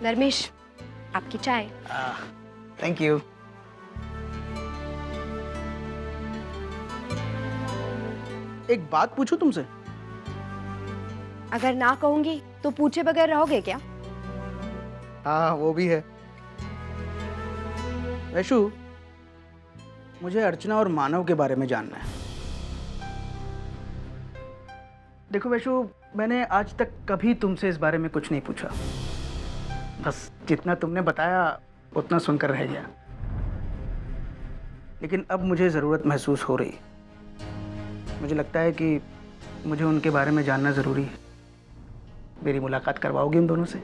धर्मेश, आपकी चाय। Thank you. एक बात पूछूं तुमसे? अगर ना कहूंगी तो पूछे बगैर रहोगे क्या? हाँ, वो भी है। वैशु, मुझे अर्चना और मानव के बारे में जानना है। देखो वैशु, मैंने आज तक कभी तुमसे इस बारे में कुछ नहीं पूछा। बस जितना तुमने बताया उतना सुनकर रह गया। लेकिन अब मुझे ज़रूरत महसूस हो रही है। मुझे लगता है कि मुझे उनके बारे में जानना ज़रूरी है। मेरी मुलाकात करवाओगी उन दोनों से?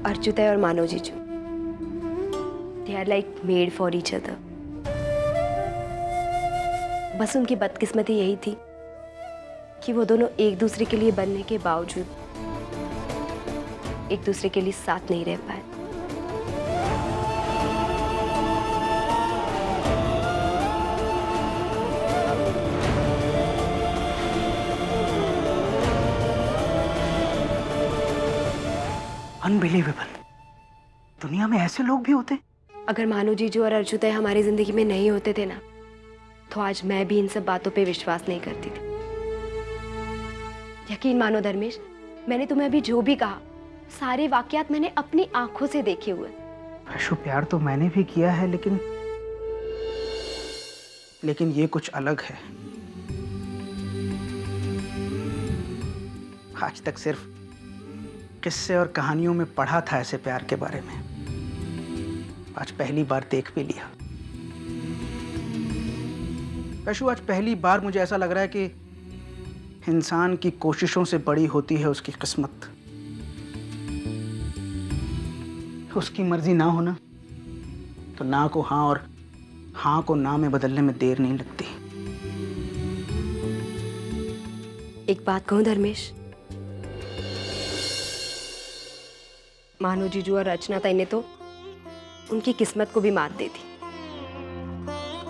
अर्जुतय और मानव जीजू, they are like made for each other. बस उनकी बदकिस्मती यही थी कि वो दोनों एक दूसरे के लिए बनने के बावजूद एक दूसरे के लिए साथ नहीं रह पाए। अनबिलीवेबल, दुनिया में ऐसे लोग भी होते हैं? अगर मानव जीजू और अर्जुतय हमारी जिंदगी में नहीं होते थे ना, तो आज मैं भी इन सब बातों पे विश्वास नहीं करती थी। यकीन मानो धर्मेश, मैंने तुम्हें अभी जो भी कहा, सारे वाकयात मैंने अपनी आंखों से देखे हुए। वैशु, प्यार तो मैंने भी किया है, लेकिन ये कुछ अलग है। आज तक सिर्फ किस्से और कहानियों में पढ़ा था ऐसे प्यार के बारे में। आज पहली बार देख भी लिया। वैशु, आज पहली बार मुझे ऐसा लग रहा है कि इंसान की कोशिशों से बड़ी होती है उसकी किस्मत। उसकी मर्जी ना होना तो ना को हाँ और हाँ को ना में बदलने में देर नहीं लगती। एक बात कहूं धर्मेश, मानो जीजू और रचना ताई ने तो उनकी किस्मत को भी मात दे दी।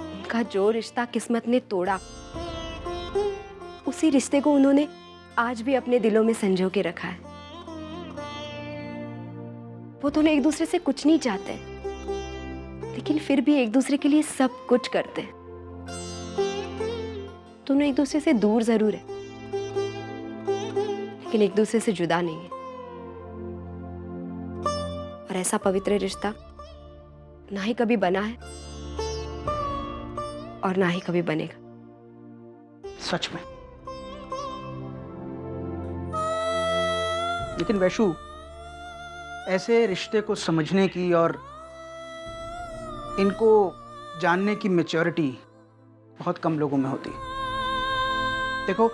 उनका जो रिश्ता किस्मत ने तोड़ा, उसी रिश्ते को उन्होंने आज भी अपने दिलों में संजो के रखा है। वो दोनों एक दूसरे से कुछ नहीं चाहते, लेकिन फिर भी एक दूसरे के लिए सब कुछ करते हैं। दोनों एक दूसरे से दूर जरूर है, लेकिन एक दूसरे से जुदा नहीं है। और ऐसा पवित्र रिश्ता ना ही कभी बना है और ना ही कभी बनेगा। सच में। लेकिन वैशु, ऐसे रिश्ते को समझने की और इनको जानने की मैच्योरिटी बहुत कम लोगों में होती है। देखो,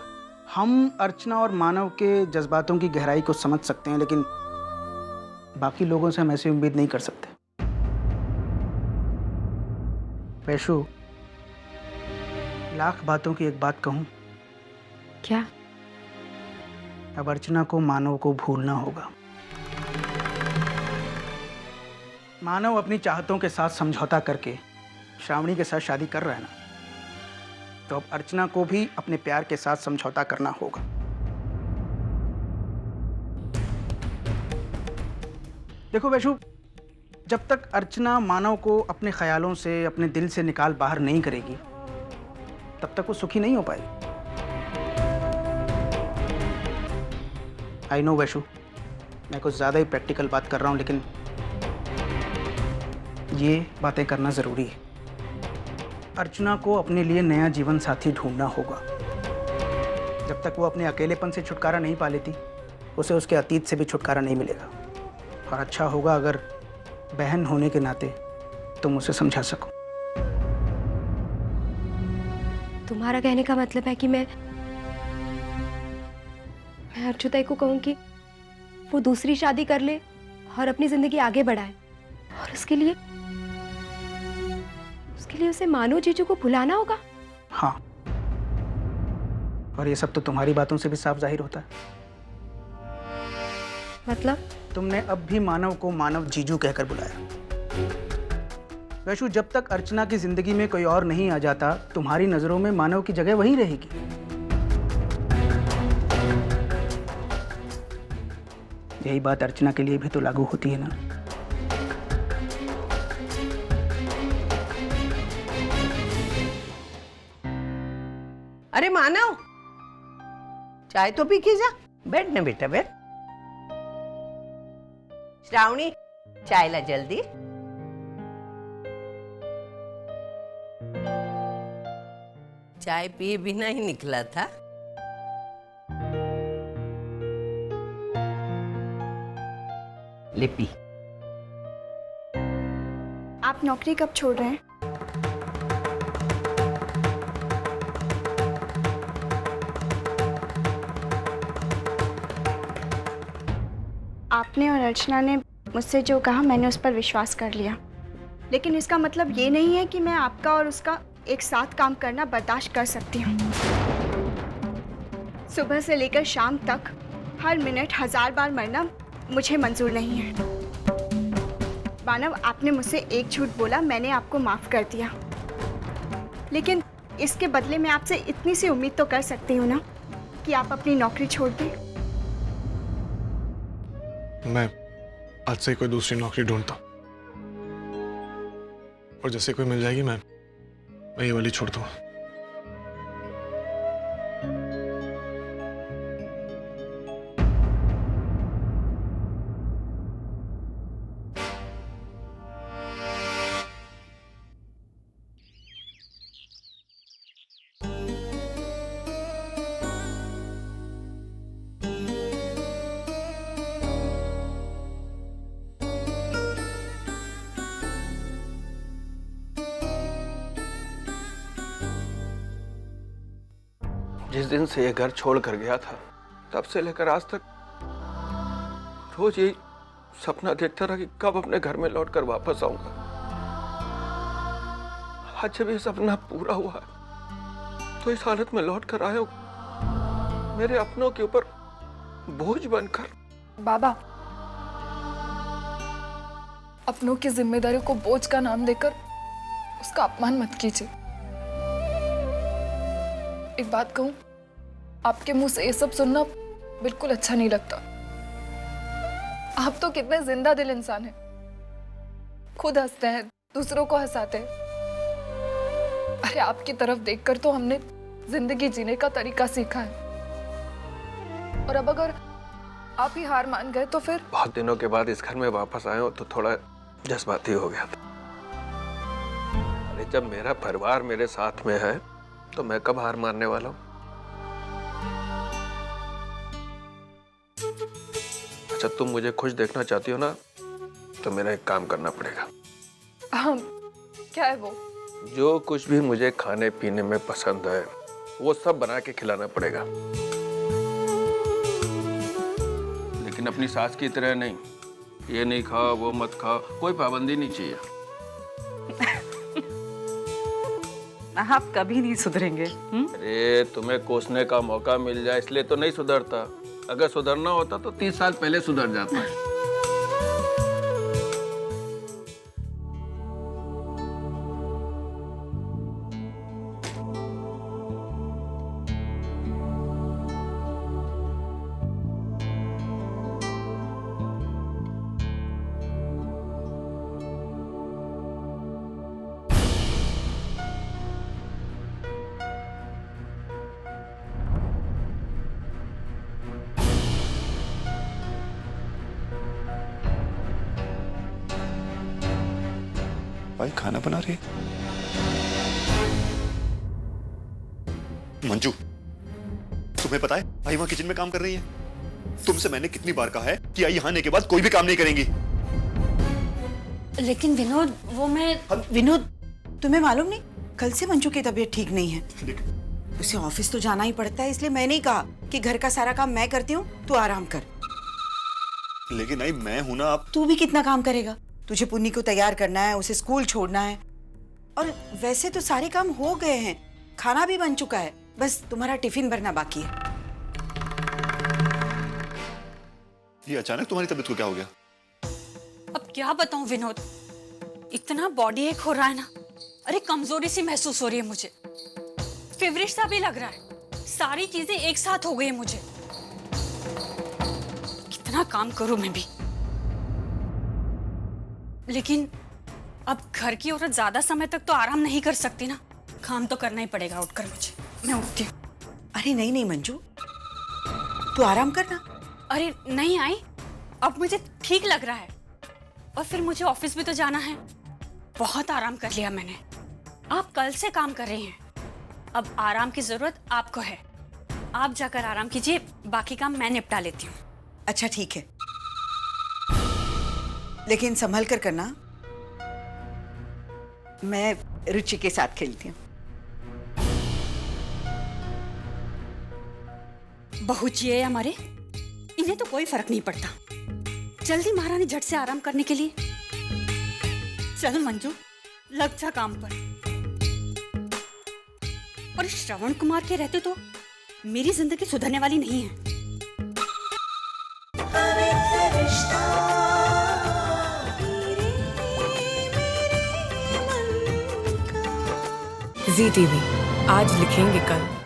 हम अर्चना और मानव के जज्बातों की गहराई को समझ सकते हैं, लेकिन बाकी लोगों से हम ऐसी उम्मीद नहीं कर सकते। वैशु, लाख बातों की एक बात कहूं? क्या? अब अर्चना को मानव को भूलना होगा। मानव अपनी चाहतों के साथ समझौता करके श्रावणी के साथ शादी कर रहा है ना, तो अब अर्चना को भी अपने प्यार के साथ समझौता करना होगा। देखो वैशु, जब तक अर्चना मानव को अपने ख्यालों से, अपने दिल से निकाल बाहर नहीं करेगी, तब तक वो सुखी नहीं हो पाएगी। आई नो वैशु, मैं कुछ ज़्यादा ही प्रैक्टिकल बात कर रहा हूँ, लेकिन ये बातें करना ज़रूरी है। अर्चना को अपने लिए नया जीवन साथी ढूंढना होगा। जब तक वो अपने अकेलेपन से छुटकारा नहीं पा लेती, उसे उसके अतीत से भी छुटकारा नहीं मिलेगा। और अच्छा होगा अगर बहन होने के नाते तुम उसे समझा सको। तुम्हारा कहने का मतलब है कि मैं अर्जुताई को कहूं कि वो दूसरी शादी कर ले और अपनी जिंदगी आगे बढ़ाए, और उसके लिए उसे मानो जीजू को भुलाना होगा? हाँ, और ये सब तो तुम्हारी बातों से भी साफ जाहिर होता है। मतलब? तुमने अब भी मानव को मानव जीजू कहकर बुलाया। वैशु, जब तक अर्चना की जिंदगी में कोई और नहीं आ जाता, तुम्हारी नजरों में मानव की जगह वहीं रहेगी। यही बात अर्चना के लिए भी तो लागू होती है ना। अरे मानव, चाय तो पी के जा। बैठ ना बेटा, बैठ। श्रावणी, चाय ला जल्दी। चाय पिए बिना ही निकला था। ले पी। आप नौकरी कब छोड़ रहे हैं? आपने और अर्चना ने मुझसे जो कहा मैंने उस पर विश्वास कर लिया, लेकिन इसका मतलब ये नहीं है कि मैं आपका और उसका एक साथ काम करना बर्दाश्त कर सकती हूँ। सुबह से लेकर शाम तक हर मिनट 1000 बार मरना मुझे मंजूर नहीं है। मानव, आपने मुझसे एक झूठ बोला, मैंने आपको माफ कर दिया, लेकिन इसके बदले मैं आपसे इतनी सी उम्मीद तो कर सकती हूँ ना कि आप अपनी नौकरी छोड़ दें। मैं आज से कोई दूसरी नौकरी ढूंढता और जैसे कोई मिल जाएगी मैं ये वाली छोड़ दूंगा। जिस दिन से ये घर छोड़ कर गया था तब से लेकर आज तक रोज यही सपना देखता रहा कि कब अपने घर में लौटकर वापस आऊंगा। आज जब ये सपना पूरा हुआ है तो इस हालत में लौट कर आया हूं, मेरे अपनों के ऊपर बोझ बनकर। बाबा, अपनों की जिम्मेदारी को बोझ का नाम देकर उसका अपमान मत कीजिए। एक बात कहूं, आपके मुंह से ये सब सुनना बिल्कुल अच्छा नहीं लगता। आप तो कितने जिंदा दिल इंसान हैं, खुद हंसते हैं, दूसरों को हंसाते हैं। अरे आपकी तरफ देखकर तो हमने जिंदगी जीने का तरीका सीखा है, और अब अगर आप ही हार मान गए तो फिर। बहुत दिनों के बाद इस घर में वापस आया हूं तो थोड़ा जज्बाती हो गया था। अरे जब मेरा परिवार मेरे साथ में है तो मैं कब हार मानने वाला हूं। अच्छा, तुम मुझे खुश देखना चाहती हो ना, तो मेरा एक काम करना पड़ेगा। क्या है वो? जो कुछ भी मुझे खाने पीने में पसंद है वो सब बना के खिलाना पड़ेगा, लेकिन अपनी सास की तरह नहीं। ये नहीं खाओ, वो मत खाओ, कोई पाबंदी नहीं चाहिए। आप कभी नहीं सुधरेंगे। अरे तुम्हें कोसने का मौका मिल जाए इसलिए तो नहीं सुधरता। अगर सुधरना होता तो 30 साल पहले सुधर जाता है। भाई खाना बना रही है मंजू। तुम्हें पता है भाई वहां किचन में काम कर रही है। तुमसे मैंने कितनी बार कहा है कि आई यहाँ आने के बाद कोई भी काम नहीं करेंगी। लेकिन विनोद, वो मैं विनोद, तुम्हें मालूम नहीं कल से मंजू की तबीयत ठीक नहीं है। उसे ऑफिस तो जाना ही पड़ता है, इसलिए मैंने ही कहा कि घर का सारा काम मैं करती हूँ, तू आराम कर। लेकिन नहीं, मैं हूं ना। आप तू भी कितना काम करेगा? तुझे पुन्नी को तैयार करना है, उसे स्कूल छोड़ना है, और वैसे तो सारे काम हो गए हैं, खाना भी बन चुका है, बस तुम्हारा टिफिन भरना बाकी है। ये अचानक तुम्हारी तबीयत को क्या हो गया? अब क्या बताऊं विनोद, इतना बॉडी एक हो रहा है ना। अरे कमजोरी सी महसूस हो रही है मुझे, फेवरिट सा भी लग रहा है, सारी चीजें एक साथ हो गई है मुझे। कितना काम करूं मैं भी, लेकिन अब घर की औरत ज्यादा समय तक तो आराम नहीं कर सकती ना। काम तो करना ही पड़ेगा उठकर मुझे। मैं उठती हूँ। अरे नहीं नहीं मंजू, तू आराम करना। अरे नहीं आई, अब मुझे ठीक लग रहा है, और फिर मुझे ऑफिस भी तो जाना है। बहुत आराम कर लिया मैंने। आप कल से काम कर रही हैं, अब आराम की जरूरत आपको है। आप जाकर आराम कीजिए, बाकी काम मैं निपटा लेती हूँ। अच्छा ठीक है, लेकिन संभल कर करना। मैं रुचि के साथ खेलती हूँ। बहू जी है हमारे, इन्हें तो कोई फर्क नहीं पड़ता। जल्दी महारानी झट से आराम करने के लिए। चल मंजू, लग जा काम पर। और श्रवण कुमार के रहते तो मेरी जिंदगी सुधरने वाली नहीं है। ZTV आज लिखेंगे कल।